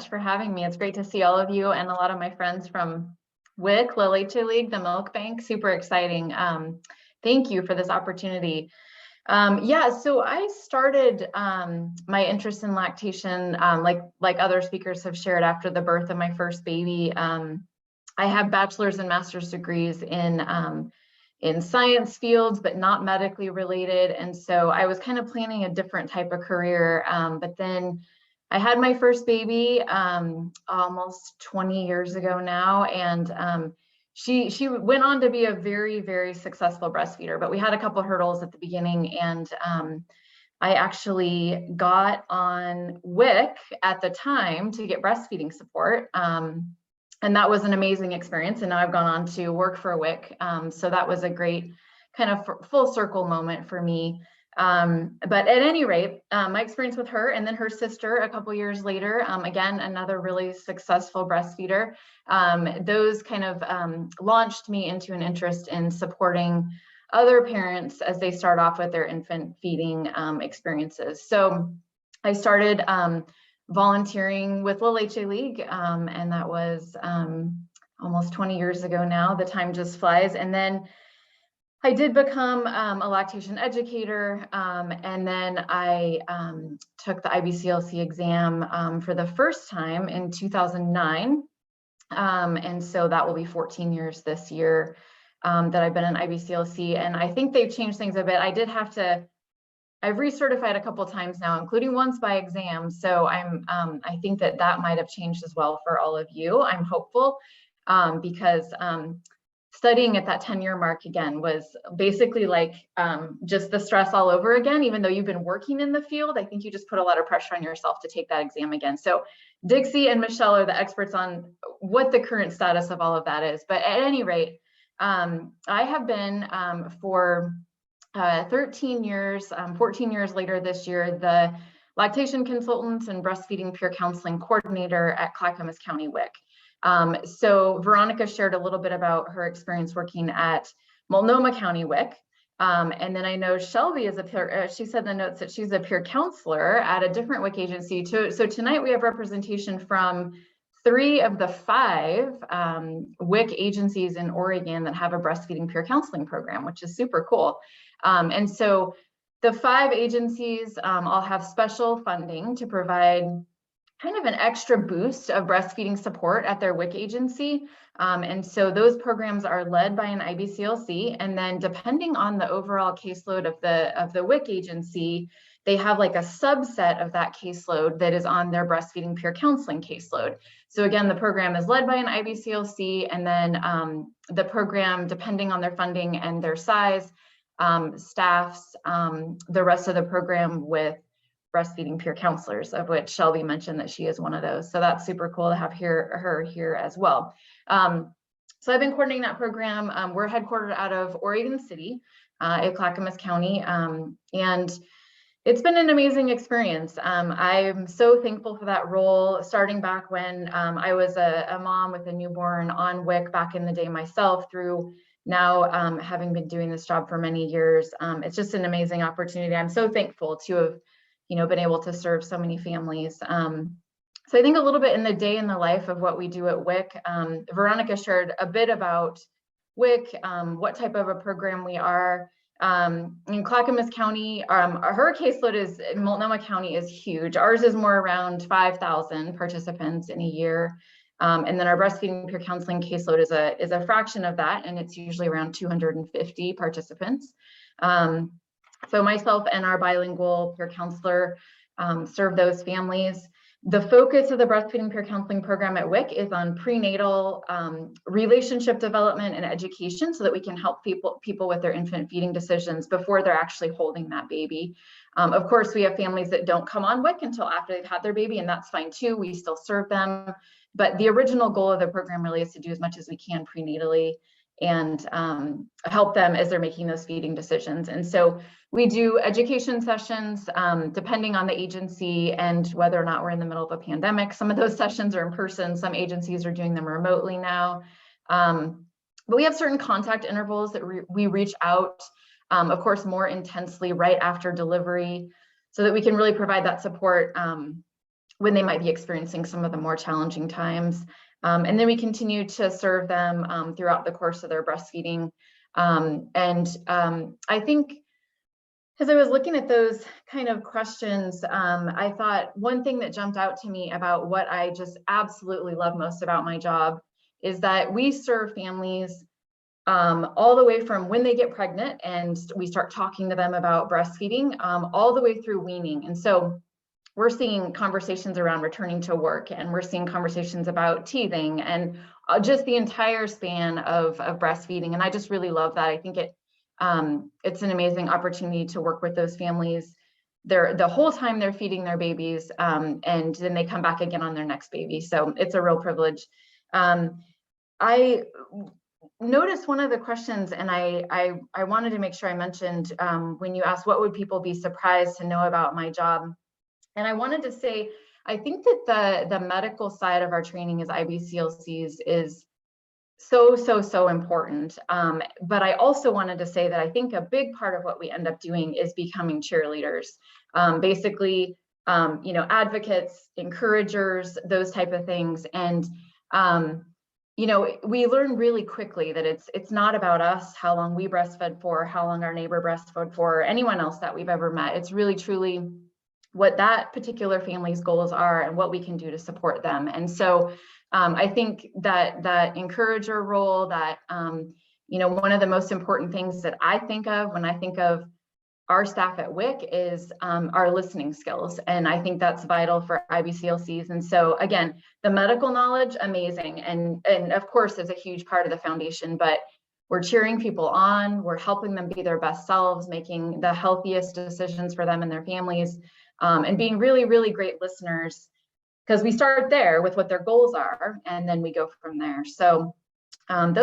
for having me. It's great to see all of you and a lot of my friends from WIC, Lactation League, the Milk Bank. Super exciting. Thank you for this opportunity. Yeah, so I started my interest in lactation, like other speakers have shared, after the birth of my first baby. I have bachelor's and master's degrees in science fields, but not medically related. And so I was kind of planning a different type of career. But then I had my first baby almost 20 years ago now. And she went on to be a very, very successful breastfeeder, but we had a couple of hurdles at the beginning. And I actually got on WIC at the time to get breastfeeding support. And that was an amazing experience. And now I've gone on to work for WIC. So that was a great kind of full circle moment for me. But at any rate, my experience with her and then her sister a couple years later, again, another really successful breastfeeder, those kind of launched me into an interest in supporting other parents as they start off with their infant feeding experiences. So I started volunteering with Lactation League, and that was almost 20 years ago now. The time just flies. And then I did become a lactation educator, and then I took the IBCLC exam for the first time in 2009. And so that will be 14 years this year that I've been in IBCLC. And I think they've changed things a bit. I've recertified a couple of times now, including once by exam. So I think that might have changed as well for all of you. I'm hopeful because studying at that 10-year mark again was basically like just the stress all over again. Even though you've been working in the field, I think you just put a lot of pressure on yourself to take that exam again. So Dixie and Michelle are the experts on what the current status of all of that is. But at any rate, I have been for 13 years, 14 years later this year, the lactation consultant and breastfeeding peer counseling coordinator at Clackamas County WIC. So Veronica shared a little bit about her experience working at Multnomah County WIC. And then I know Shelby is a peer, she said in the notes that she's a peer counselor at a different WIC agency. So tonight we have representation from 3 of the 5 WIC agencies in Oregon that have a breastfeeding peer counseling program, which is super cool. And so the 5 agencies all have special funding to provide kind of an extra boost of breastfeeding support at their WIC agency. And so those programs are led by an IBCLC, and then depending on the overall caseload of the WIC agency, they have like a subset of that caseload that is on their breastfeeding peer counseling caseload. So again, the program is led by an IBCLC, and then the program, depending on their funding and their size, staffs the rest of the program with breastfeeding peer counselors, of which Shelby mentioned that she is one of those. So that's super cool to have her here as well. So I've been coordinating that program. We're headquartered out of Oregon City at Clackamas County, and it's been an amazing experience. I'm so thankful for that role, starting back when I was a mom with a newborn on WIC back in the day myself, through now having been doing this job for many years. It's just an amazing opportunity. I'm so thankful to have been able to serve so many families. So I think a little bit in the day in the life of what we do at WIC. Veronica shared a bit about WIC, what type of a program we are. In Clackamas County, her caseload in Multnomah County is huge. Ours is more around 5,000 participants in a year. And then our breastfeeding peer counseling caseload is a fraction of that, and it's usually around 250 participants. So myself and our bilingual peer counselor serve those families. The focus of the breastfeeding peer counseling program at WIC is on prenatal relationship development and education, so that we can help people with their infant feeding decisions before they're actually holding that baby. Of course, we have families that don't come on WIC until after they've had their baby, and that's fine too. We still serve them. But the original goal of the program really is to do as much as we can prenatally and help them as they're making those feeding decisions. And so we do education sessions depending on the agency and whether or not we're in the middle of a pandemic. Some of those sessions are in person. Some agencies are doing them remotely now. But we have certain contact intervals that we reach out, of course, more intensely right after delivery, so that we can really provide that support when they might be experiencing some of the more challenging times. And then we continue to serve them throughout the course of their breastfeeding. I think as I was looking at those kind of questions, I thought one thing that jumped out to me about what I just absolutely love most about my job is that we serve families all the way from when they get pregnant and we start talking to them about breastfeeding, all the way through weaning. And so we're seeing conversations around returning to work, and we're seeing conversations about teething and just the entire span of breastfeeding. And I just really love that. I think it's an amazing opportunity to work with those families. The whole time they're feeding their babies, and then they come back again on their next baby. So it's a real privilege. I noticed one of the questions, and I wanted to make sure I mentioned when you asked what would people be surprised to know about my job. And I wanted to say, I think that the medical side of our training as IBCLCs is so important. But I also wanted to say that I think a big part of what we end up doing is becoming cheerleaders. Basically, advocates, encouragers, those type of things. And we learn really quickly that it's not about us, how long we breastfed for, how long our neighbor breastfed for, or anyone else that we've ever met. It's really truly what that particular family's goals are and what we can do to support them. And so I think that encourager role, that one of the most important things that I think of when I think of our staff at WIC is our listening skills. And I think that's vital for IBCLCs. And so again, the medical knowledge, amazing. And of course, is a huge part of the foundation, but we're cheering people on, we're helping them be their best selves, making the healthiest decisions for them and their families, and being really, really great listeners, because we start there with what their goals are, and then we go from there. So those